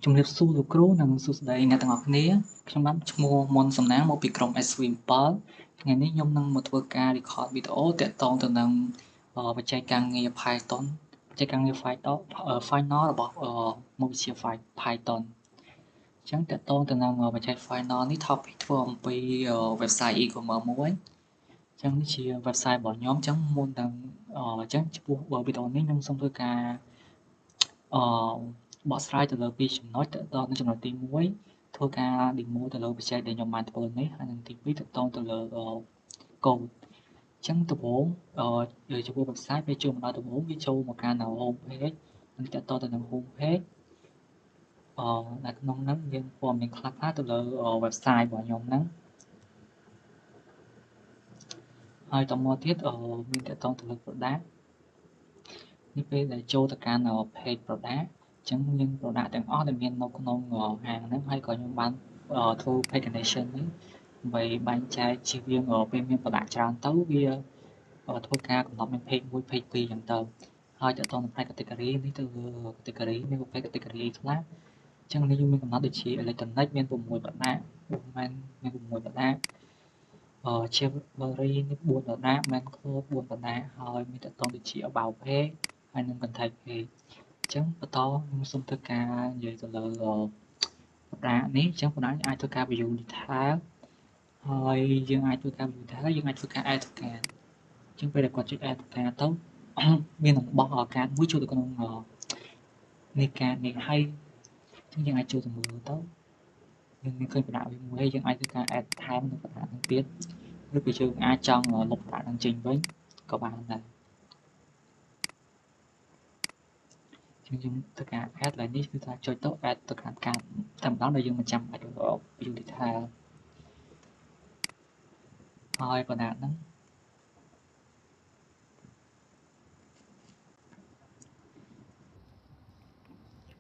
ជំរាបសួរលោកគ្រូនិងសួស្តីអ្នកទាំងអស់គ្នាខ្ញុំបានឈ្មោះមុនសំណាងមកពីក្រុម SV7 ថ្ងៃនេះខ្ញុំនឹងមកធ្វើការ record វីដេអូទាក់ទងទៅនឹងបច្ចេកការងារ Python បច្ចេកការងារ Final របស់មុខវិជ្ជា Python អញ្ចឹងទាក់ទងទៅនឹងបច្ចេក Final នេះ topic ធ្វើអំពី website e-commerce មួយអញ្ចឹងនេះជា website របស់ខ្ញុំអញ្ចឹងមុននឹងអញ្ចឹងចំពោះវីដេអូនេះខ្ញុំសូមធ្វើការបកស្រាយទៅលើ2ចំណុចទាក់ទងនឹងចំណុចទី1ធ្វើការ demo ទៅលើបច្ចេកដែលខ្ញុំបានធ្វើនេះហើយនិងទី2ទាក់ទងទៅលើកូដអញ្ចឹងដំបូងចំពោះ website ពេលចូលមកដល់ដំបូងវាចូលមកកាន់ home page និងទាក់ទងទៅនឹង home page នៅក្នុងហ្នឹងមានព័ត៌មានខ្លះៗទៅលើ website របស់ខ្ញុំហ្នឹងហើយតមកទៀតមានទាក់ទងទៅលើ product នេះពេលដែលចូលទៅកាន់ page product អញ្ចឹងមាន product ទាំងអស់ដែលមាននៅក្នុងហាងហ្នឹងហើយក៏ខ្ញុំបានធ្វើ pagination នេះដើម្បីបែងចែកជៀសវាងពេលមាន product ច្រើនទៅវាធ្វើការកំណត់មាន page 1 page 2អញ្ចឹងទៅហើយទាក់ទងនឹងផ្នែក category នេះទៅលើ category មានប្រភេទ category ខ្លះអញ្ចឹងនេះយើងមានកំណត់ដូចជា electronic មាន6 product women មាន6 product Chivalry នេះ4 product Man Clothes 4 product ហើយមានទាក់ទងដូចជា about page ហើយនឹង contact page អញ្ចឹងបន្តខ្ញុំសូមធ្វើការនិយាយទៅលើ product នេះអញ្ចឹង product អាចធ្វើការ view detail ហើយយើងអាចធ្វើការ view detail យើងអាចធ្វើការ add to cart អញ្ចឹងពេលដែលគាត់ចុច add to cart ទៅមាននឹងបោះ cart មួយចូលទៅក្នុងនៃ cart នេះហើយអញ្ចឹងយើងអាចចូលទៅមើលទៅយើងមានឃើញ product វាមួយហើយយើងអាចធ្វើការ add ថែមនៅ product នឹងទៀតឬក៏យើងអាចចង់លុប product នឹងចេញវិញក៏បានដែរយើងធ្វើការ add ឡើងនេះគឺថាចុចទៅ add ទៅខាងកាតតែម្ដងដែលយើងមិនចាំបាច់ view detail ហើយបណ្ដាហ្នឹង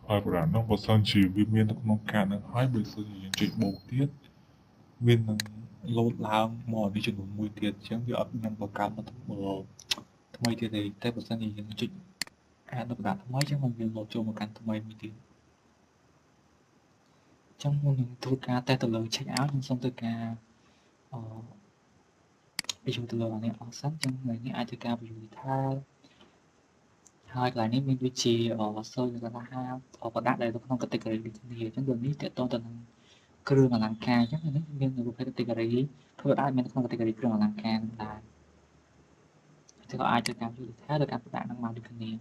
ហើយប្រដាប់ហ្នឹងបើសិនជាវាមាននៅក្នុងកាតហ្នឹងហើយបើសិនជាយើងចុចបូកទៀតវានឹងលោតឡើងមកនេះចំនួនមួយទៀតអញ្ចឹងវាអត់នឹងបង្កើតមកថ្មីទៀតទេតែបើសិនជាយើងចុចអាននៅប្រដាប់ថ្មីអញ្ចឹងมันវាលោតចូលមកកាន់ថ្មីមួយទៀតអញ្ចឹងមុននឹងធ្វើការតេស្តទៅលើ check out ខ្ញុំសូមធ្វើការបញ្ចូលទៅលើអានេះអស់សិនអញ្ចឹងនេះអាចធ្វើការ view detail ហើយកន្លែងនេះមានដូចជាសូយកន្លះហាproduct ដែលនៅក្នុង category ដូចគ្នាអញ្ចឹងដូចនេះទាក់ទងទៅនឹងគ្រឿងអលង្ការអញ្ចឹងនេះមាននៅប្រភេទ category ធ្វើឲ្យមានក្នុង category គ្រឿងអលង្ការនឹងដែរតែក៏អាចធ្វើការ view detail ទៅកាន់ product នឹងមកដូចគ្នា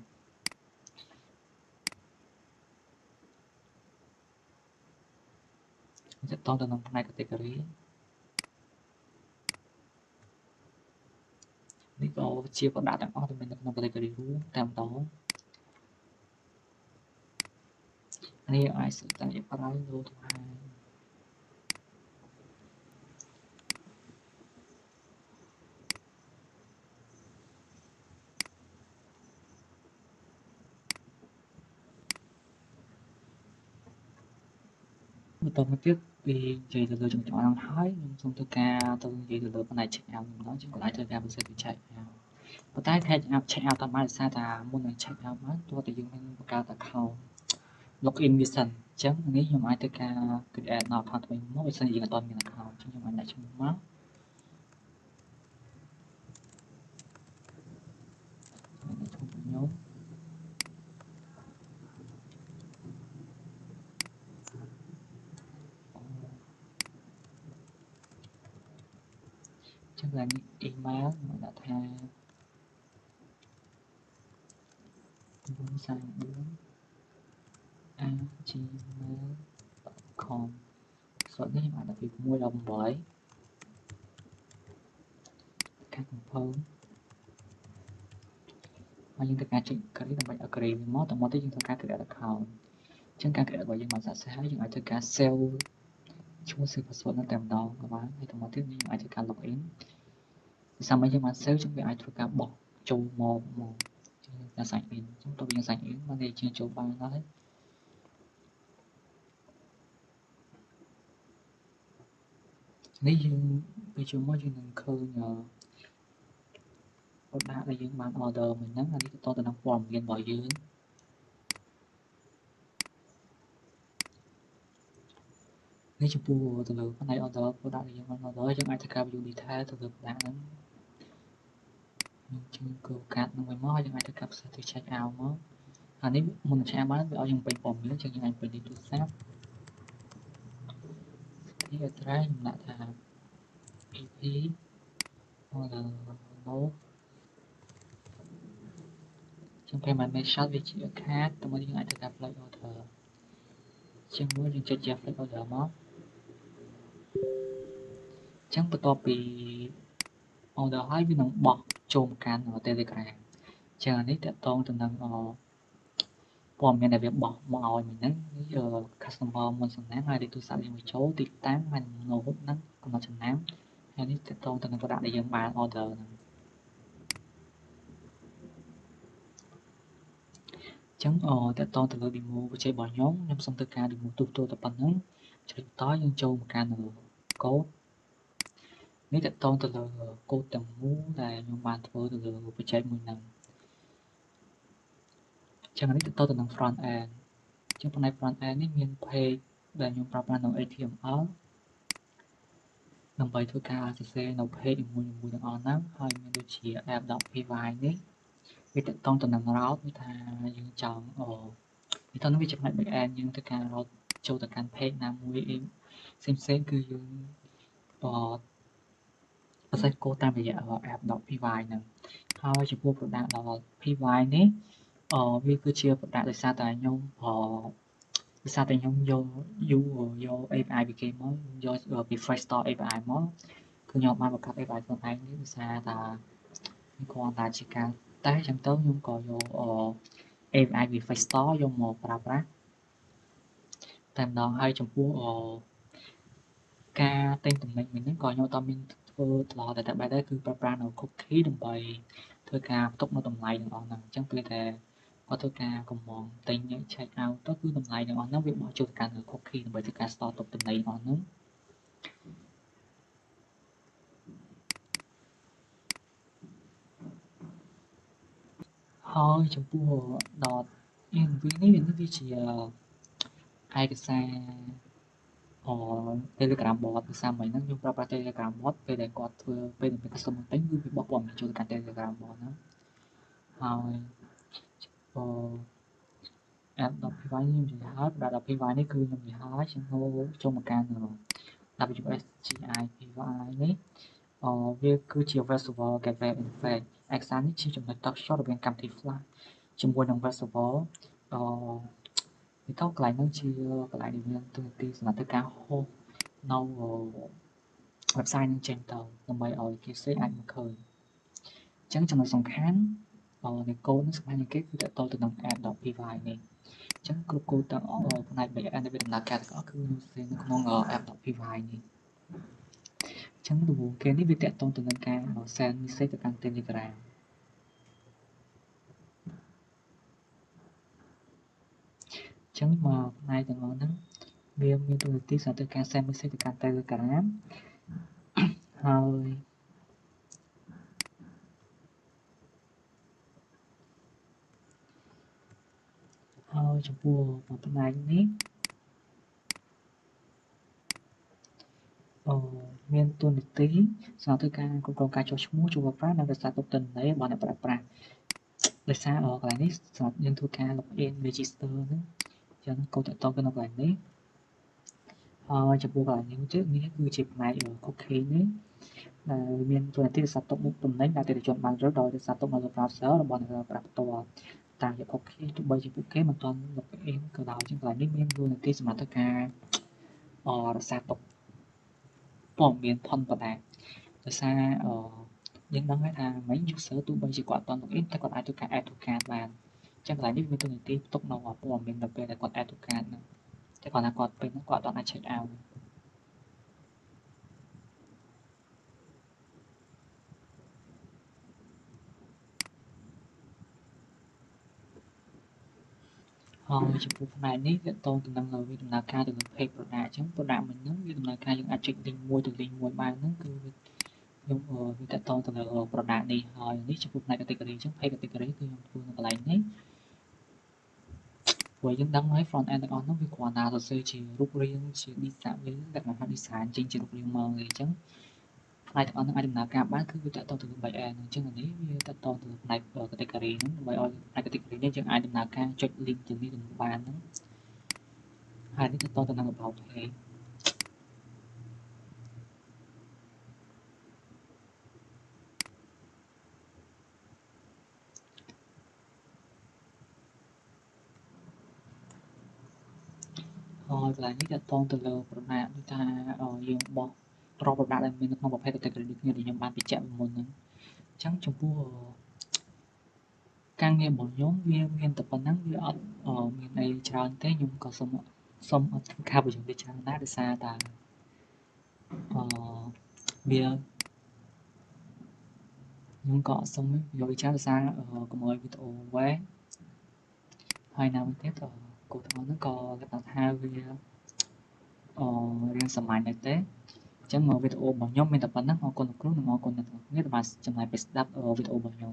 ទាក់ទងទៅនឹងផ្នែក category នេះក៏ជា product ទាំងអស់ដែលមាននៅក្នុង category រួមតែម្ដងនេះអាចសិក្សាជាប្រៃលោទៅហើយបន្តមកទៀតពីនិយាយទៅលើចំណុចហ្នឹងហើយខ្ញុំសូមធ្វើការទៅនិយាយទៅលើផ្នែក check out ម្ដងខ្ញុំក៏អាចធ្វើការពិសេសពី check out ប៉ុន្តែ check out តាមបានដោយសារថាមុននឹង check out មកទោះតែយើងមានបង្កើត account login វាសិនអញ្ចឹងនេះខ្ញុំអាចធ្វើការ create account ថ្មីមកបើសិនជាយើងអត់មាន account អញ្ចឹងខ្ញុំអាចដាក់ឈ្មោះមកខ្ញុំចឹងឡើងនេះ email ខ្ញុំដាក់ថា434@gmail.com ស្រុតនេះខ្ញុំអាចដាក់ពី6ដល់8ការ confirm ហើយយើងធ្វើការចុច create ដើម្បី agree វាមកតមកទៀតយើងធ្វើការ create account អញ្ចឹងការ create របស់យើងបានសរសេរហើយយើងអាចធ្វើការ save ឈ្មោះ save password នឹងតែម្ដងក៏បានហើយតមកទៀតយើងអាចធ្វើការ login ពីសាមីយើងបាន save ចឹងវាអាចធ្វើការបោះចូលមកចឹងការ sign in ចឹងតើយើង sign in បានតែជាចូលបានហើយនេះយើងពេលចូលមកយើងនឹងឃើញproduct ដែលយើងបាន order មិញហ្នឹងអានេះទៅទៅនឹងព័ត៌មានរបស់យើង នេះចំពោះទៅលើផ្នែក order product ដែលយើងបាន order យើងអាចធ្វើការ view detail ទៅលើ product ហ្នឹងយើងជួយគោលការណ៍ហ្នឹងវិញមកយើងអាចធ្វើការផ្សេងទៅ check out មកអានេះមុននឹង check out បានវាឲ្យយើងពេញព័ត៌មានចឹងយើងអាចពេញលេខទូរស័ព្ទទីអត្រេសខ្ញុំដាក់ថា PP order no ចឹង payment method វាជា card តែមកយើងអាចធ្វើការ place order ចឹងមួយយើងចុចជា place order មកចឹងបន្ទាប់ពី order ហើយវានឹងបោះចូលមកកាន់ Telegram ចឹងអានេះតកតងទៅនឹងព័ត៌មានដែលវាបោះមកឲ្យមិញហ្នឹង customer មុនសំណាងហើយលេខទូរស័ព្ទយើងបញ្ចូលទីតាំងហើយ note ហ្នឹងកំណត់ចំណាំហើយនេះតកតងទៅនឹង product ដែលយើងបាន order ហ្នឹងចឹងតកតងទៅលើ demo វិជ័យរបស់ខ្ញុំសូមធ្វើការ demo ទូទៅតែប៉ុណ្្នឹងចុចបន្តយើងចូលមកកាន់ code នេះតកតងទៅលើ code ទាំងមូលដែលខ្ញុំបានធ្វើទៅលើវិជ័យមួយហ្នឹងចឹងនេះតកតទៅនឹង front end ចឹងផ្នែក front end នេះមាន page ដែលខ្ញុំប្រើប្រាស់នៅ HTML ដើម្បីធ្វើការសរសេរនៅ page នីមួយៗទាំងអស់ហ្នឹងហើយមានដូចជា app.py នេះវាតកតងទៅនឹង route វាថាយើងចង់វាទៅនឹងវាចំណុច back end យើងធ្វើការ route ចូលទៅកាន់ page ណាមួយផ្សេងគឺយើងប្រសិទ្ធគោលតាមរយៈ app.py ហ្នឹងហើយចំពោះ product ដល់ py នេះវាគឺជា product ដោយសារតែខ្ញុំយក API ពីគេមកយកពី Fresh Store API មកគឺខ្ញុំបានបង្កើត API ខ្លួនឯងនេះដោយសារតែគ្រាន់តែជាការតេស្តចឹងទៅខ្ញុំក៏យក API ពី Fresh Store យកមកប្រើប្រាស់តែម្ដងហើយចំពោះការទិញទំនិញវិញហ្នឹងក៏ខ្ញុំអត់មានធ្វើត្រឡប់តែបែបដែរគឺប្រើប្រាស់នៅ cookie ដើម្បីធ្វើការផ្ទុកនៅតម្លៃទាំងអស់ហ្នឹងអញ្ចឹងពេលដែលគាត់ធ្វើការកំងទិញ check out ទៅគឺតម្លៃទាំងអស់ហ្នឹងវាបោះចូលទៅកាន់ cookie ដើម្បីធ្វើការ store ទុកតម្លៃទាំងអស់ហ្នឹងហើយចំពោះ .env នេះវាជាឯកសារ Telegram bot ភាសាមិញហ្នឹងខ្ញុំប្រើប្រាស់ Telegram bot ពេលដែលគាត់ធ្វើពេលដែល customer ទិញគឺវាបោះព័ត៌មានចូលទៅកាន់ Telegram bot ហ្នឹងហើយapp.py នេះខ្ញុំនិយាយហើយ product.py នេះគឺខ្ញុំនិយាយហើយខ្ញុំចូលមកកាន់ WSGI.py នេះវាគឺជា web server gateway interface ឯកសារនេះជាចំណុចតភ្ជាប់រវាងកម្មវិធី Flash ជាមួយនឹង web server វាទៅកន្លែងហ្នឹងជាកន្លែងដែលមានទូនាទីសម្រាប់ធ្វើការ host នៅ website ហ្នឹងចេញទៅដើម្បីឲ្យគេផ្សេងអាចមកឃើញអញ្ចឹងចំណុចសំខាន់នៃកូដនេះសំខាន់ជាងគេគឺតទៅនឹង app.py នេះអញ្ចឹងគ្រប់កូដទាំងអស់ផ្នែក backend ដែលវាដំណើរការទាំងអស់គឺខ្ញុំសរសេរនៅក្នុង app.py នេះអញ្ចឹងដំបូងគេនេះវាតទៅនឹងការ send message ទៅកាន់ Telegram អញ្ចឹងមកផ្នែកទាំងអស់ហ្នឹងវាមានទូនាទីសម្រាប់ធ្វើការ send message ទៅកាន់ Telegram ហើយចំពោះផ្នែកនេះមានទូនាទីសម្រាប់ធ្វើការគ្រប់គ្រងការចុះឈ្មោះចូលប្រើប្រាស់និងរក្សាទុកទិន្នន័យរបស់អ្នកប្រើប្រាស់ដោយសារកន្លែងនេះសម្រាប់យើងធ្វើការ login register ហ្នឹងអញ្ចឹងកូដតទៅនៅកន្លែងនេះហើយចំពោះកន្លែងនេះទៀតនេះគឺជាផ្នែក cookie នេះដែលមានទូនាទីរក្សាទុកមុខទំនិញដែលអតិថិជនបានរើសដោយរក្សាទុកនៅលើ browser របស់អ្នកប្រើប្រាស់ផ្ទាល់តាមរយៈ cookie ទោះបីជាពួកគេមិនទាន់ login ក៏ដោយអញ្ចឹងកន្លែងនេះមានទូនាទីសម្រាប់ធ្វើការរក្សាទុកព័ត៌មានផុនប្រដាដោយសារយើងដឹងហើយថាមិញ user ទោះបីជាគាត់អត់ login តែគាត់អាចធ្វើការ add to cart បានអញ្ចឹងកន្លែងនេះមានទូនាទីផ្ទុកនៅព័ត៌មាននៅពេលដែលគាត់ add to cart ហ្នឹងតែគាត់ថាគាត់ពេលហ្នឹងគាត់អត់អាច check out ហើយចំពោះផ្នែកនេះវាតទៅនឹងវាដំណើរការទៅនឹង page product អញ្ចឹង product មិញហ្នឹងវាដំណើរការយើងអាចចុច link មួយទៅ link មួយបានហ្នឹងគឺខ្ញុំវាតទៅនឹង product នេះហើយនេះចំពោះផ្នែក category អញ្ចឹង page category គឺខ្ញុំធ្វើនៅកន្លែងនេះព្រ ព្រោះយើងដឹងហើយ front end ទាំងអស់នោះវាគ្រាន់តែសរសេរជារូបរាងជា design វាលក្ខណៈ design ចេញជារូបរាងមកទេអញ្ចឹងផ្នែកទាំងអស់ហ្នឹងអាចដំណើរការបានគឺវាតកតងទៅនឹង back end អញ្ចឹងនេះវាតកតងទៅផ្នែក category ហ្នឹងដើម្បីឲ្យផ្នែក category នេះយើងអាចដំណើរការចុច link ទៅនេះទៅនោះបានហ្នឹងហើយនេះតកតងទៅនឹង about page ហើយកន្លែងនេះតកតងទៅលើ product ដូចថាយើងបោះរាល់ product ដែលមាននៅក្នុងប្រភេទ category ដូចគ្នាដែលខ្ញុំបានបញ្ជាក់ពីមុនហ្នឹងអញ្ចឹងចំពោះការងាររបស់ខ្ញុំវាមានតែប៉ុណ្ណឹងវាអត់មានអីច្រើនទេខ្ញុំក៏សូមអត់ធ្វើការបញ្យល់វាច្រើនដែរដោយសារតែវាខ្ញុំក៏អត់សូមបញ្យល់វាច្រើនដោយសារកុំឲ្យវីដេអូវែងហើយណាមួយទៀតគោលទាំងអស់ហ្នឹងក៏លក្ខណៈថាវារៀងសាមញ្ញដែរទេអញ្ចឹងវីដេអូរបស់ខ្ញុំមានតែប៉ុណ្ណឹងអរគុណលោកគ្រូនិងអរគុណអ្នកទាំងអស់គ្នាដែលបានចំណាយពេលស្ដាប់វីដេអូរបស់ខ្ញុំ